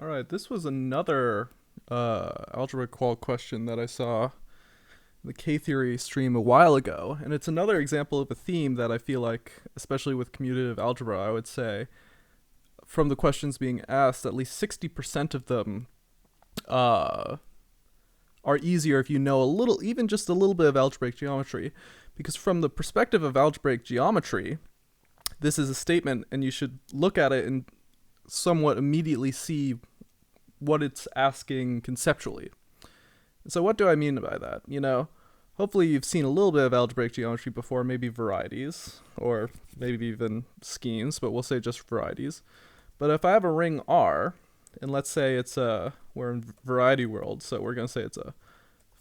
All right, this was another algebra qual question that I saw in the K-theory stream a while ago, and it's another example of a theme that I feel like, especially with commutative algebra, I would say, from the questions being asked, at least 60% of them uh, are easier if you know a little, even just a little bit of algebraic geometry. Because from the perspective of algebraic geometry, this is a statement, and you should look at it and somewhat immediately see what it's asking conceptually. So what do I mean by that? Hopefully you've seen a little bit of algebraic geometry before, maybe varieties, or maybe even schemes, but we'll say just varieties. But if I have a ring R, and let's say we're in variety world, so we're going to say it's a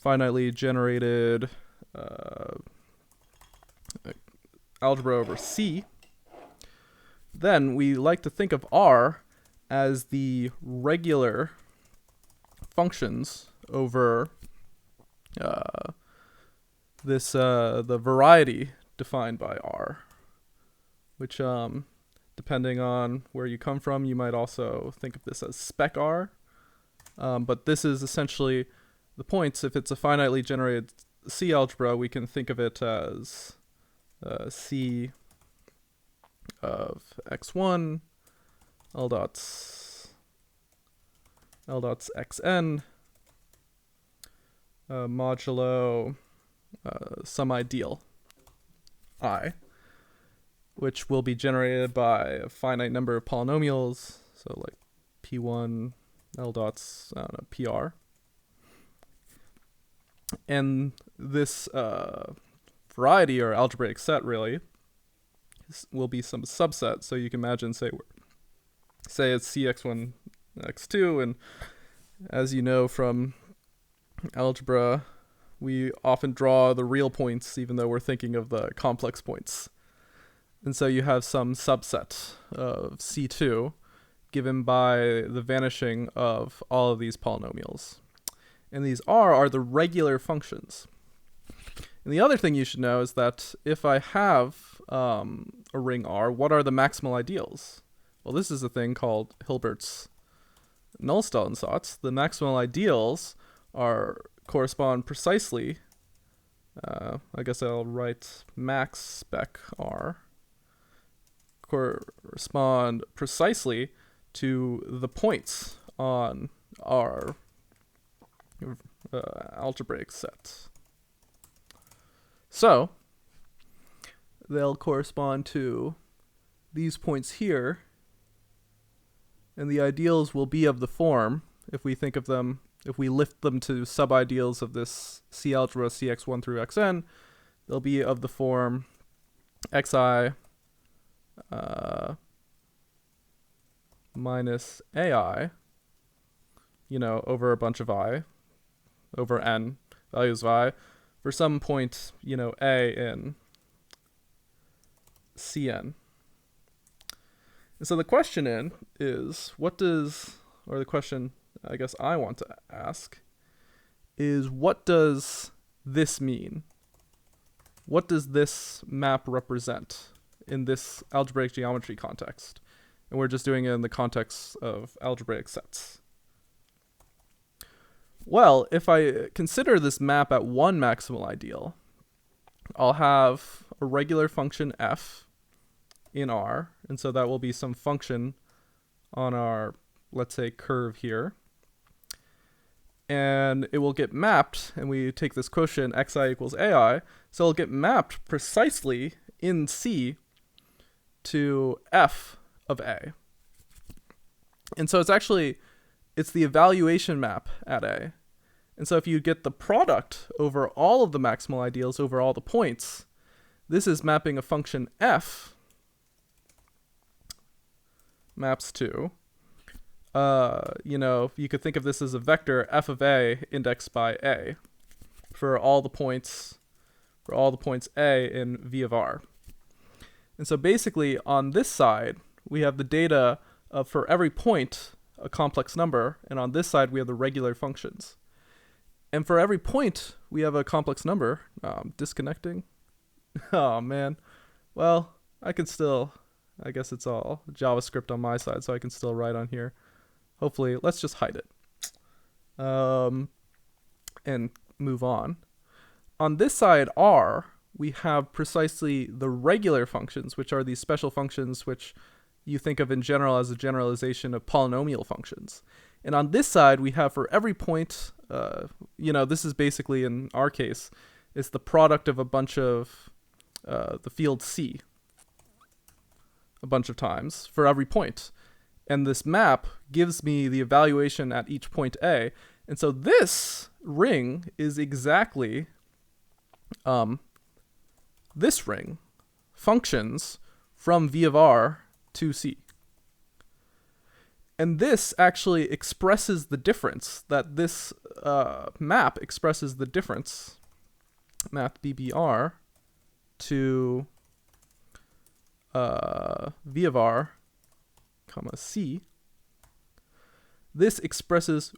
finitely generated algebra over C, then we like to think of R as the regular functions over the variety defined by R, which depending on where you come from, you might also think of this as spec R. But this is essentially the points. If it's a finitely generated C algebra, we can think of it as C of x1 L dots xn modulo some ideal I, which will be generated by a finite number of polynomials, so like p1 L dots, I don't know, pr. And this variety or algebraic set really will be some subset. So you can imagine, say it's cx1 x2, and as you know from algebra, we often draw the real points even though we're thinking of the complex points. And so you have some subset of C2 given by the vanishing of all of these polynomials. And these R are the regular functions. And the other thing you should know is that if I have a ring R, what are the maximal ideals? Well, this is a thing called Hilbert's Nullstellensatz. The maximal ideals correspond precisely, I guess I'll write max spec R, correspond precisely to the points on our algebraic set. So they'll correspond to these points here, and the ideals will be of the form, if we think of them, if we lift them to subideals of this C algebra cx1 through xn, they'll be of the form xi minus ai, over a bunch of I, over n values of I, for some point, a in Cn. And so the question the question I guess I want to ask is, what does this mean? What does this map represent in this algebraic geometry context? And we're just doing it in the context of algebraic sets. Well, if I consider this map at one maximal ideal, I'll have a regular function f in R, and so that will be some function on our, let's say, curve here. And it will get mapped, and we take this quotient xi equals ai, so it'll get mapped precisely in C to f of a. And so it's the evaluation map at a. And so if you get the product over all of the maximal ideals over all the points, this is mapping a function f maps to, you could think of this as a vector f of a indexed by a for all the points a in V of R. And so basically on this side, we have the data of, for every point, a complex number, and on this side we have the regular functions. And for every point we have a complex number. Disconnecting. Oh man. Well, I guess it's all JavaScript on my side, so I can still write on here. hopefully, let's just hide it and move on. On this side, R, we have precisely the regular functions, which are these special functions which you think of in general as a generalization of polynomial functions. And on this side, we have for every point, this is basically, in our case, it's the product of a bunch of the field C a bunch of times for every point. And this map gives me the evaluation at each point A. And so this ring is exactly this ring, functions from V of R to C. And this actually expresses the difference, that this map expresses the difference, math BBR to V of R, comma C. This expresses,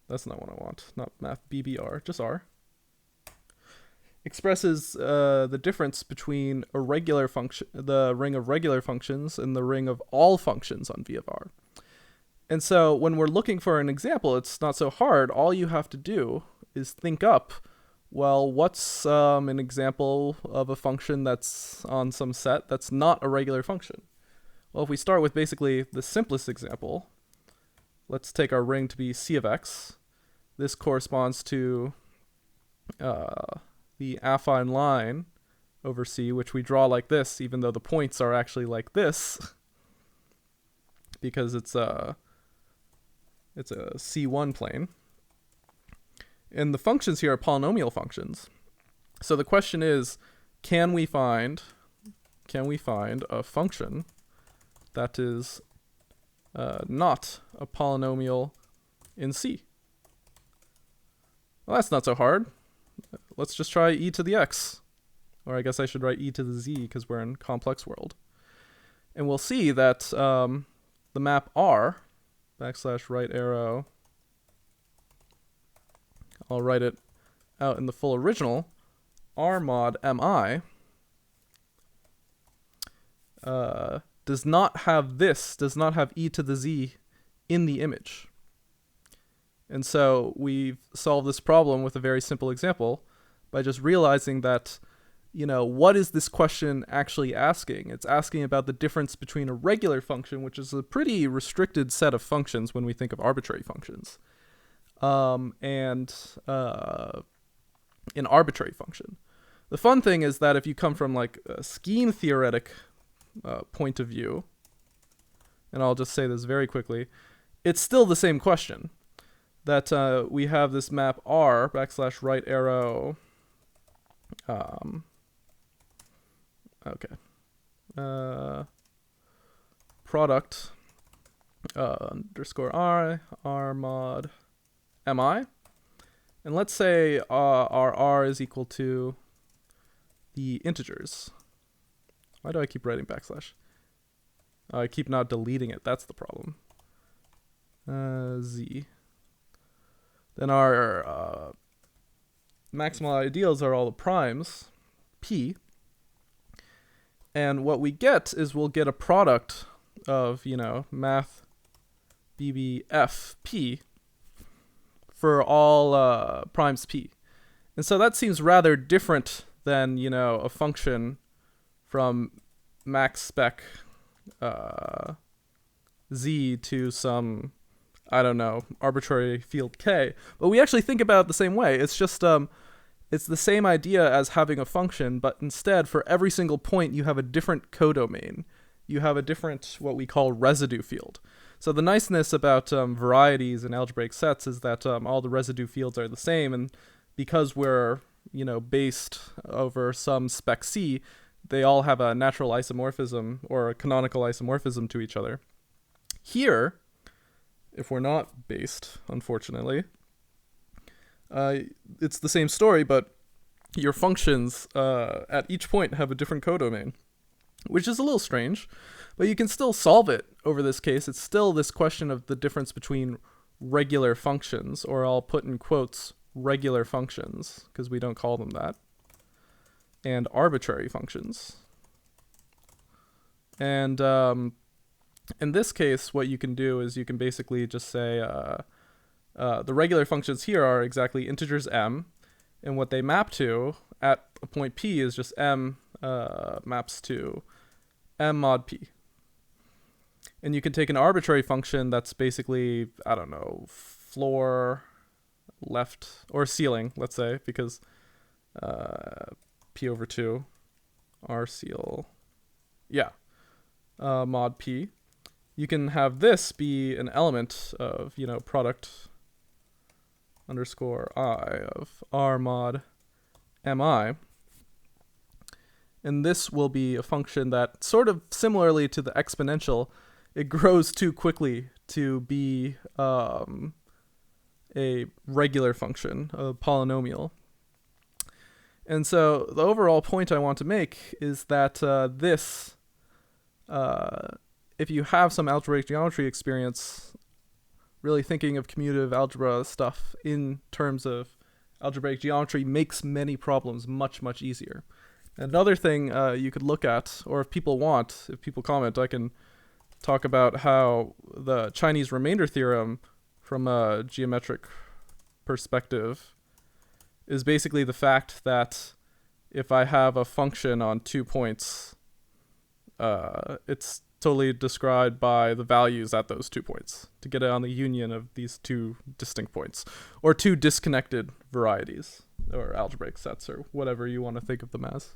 that's not what I want, not math BBR, just R. Expresses the difference between a regular function, the ring of regular functions, and the ring of all functions on V of R. And so when we're looking for an example, it's not so hard. All you have to do is think up, well, what's an example of a function that's on some set that's not a regular function? Well, if we start with basically the simplest example, let's take our ring to be C of x. This corresponds to the affine line over C, which we draw like this, even though the points are actually like this, because it's a C1 plane. And the functions here are polynomial functions. So the question is, can we find a function that is not a polynomial in C? Well, that's not so hard. Let's just try e to the x. Or I guess I should write e to the z because we're in complex world. And we'll see that the map R, backslash right arrow, I'll write it out in the full original, R mod mi, does not have e to the z in the image. And so we've solved this problem with a very simple example by just realizing that, what is this question actually asking? It's asking about the difference between a regular function, which is a pretty restricted set of functions when we think of arbitrary functions, and an arbitrary function. The fun thing is that if you come from like a scheme theoretic point of view, and I'll just say this very quickly, it's still the same question. That we have this map R, backslash right arrow, product, underscore R mod mi. And let's say our R is equal to the integers. Why do I keep writing backslash? I keep not deleting it, that's the problem. Z. Then our maximal ideals are all the primes, P. And what we get is we'll get a product of, math BBF P for all primes P. And so that seems rather different than, a function from max spec Z to some, I don't know, arbitrary field K. But we actually think about it the same way. It's just, it's the same idea as having a function, but instead for every single point you have a different codomain. You have a different, what we call residue field. So the niceness about varieties in algebraic sets is that all the residue fields are the same, and because we're, based over some spec C, they all have a natural isomorphism or a canonical isomorphism to each other. Here, if we're not based, unfortunately, it's the same story, but your functions at each point have a different codomain, which is a little strange, but you can still solve it over this case. It's still this question of the difference between regular functions, or I'll put in quotes, regular functions, because we don't call them that, and arbitrary functions. And In this case, what you can do is you can basically just say the regular functions here are exactly integers m, and what they map to at a point p is just m maps to m mod p. And you can take an arbitrary function that's basically, I don't know, floor, left, or ceiling, let's say, because p over 2, r ceil, yeah, mod p. You can have this be an element of, product underscore I of r mod mi. And this will be a function that, sort of similarly to the exponential, it grows too quickly to be a regular function, a polynomial. And so the overall point I want to make is that if you have some algebraic geometry experience, really thinking of commutative algebra stuff in terms of algebraic geometry makes many problems much, much easier. Another thing you could look at, or if people comment, I can talk about how the Chinese remainder theorem from a geometric perspective is basically the fact that if I have a function on 2 points, it's totally described by the values at those 2 points to get it on the union of these 2 distinct points, or 2 disconnected varieties, or algebraic sets, or whatever you want to think of them as.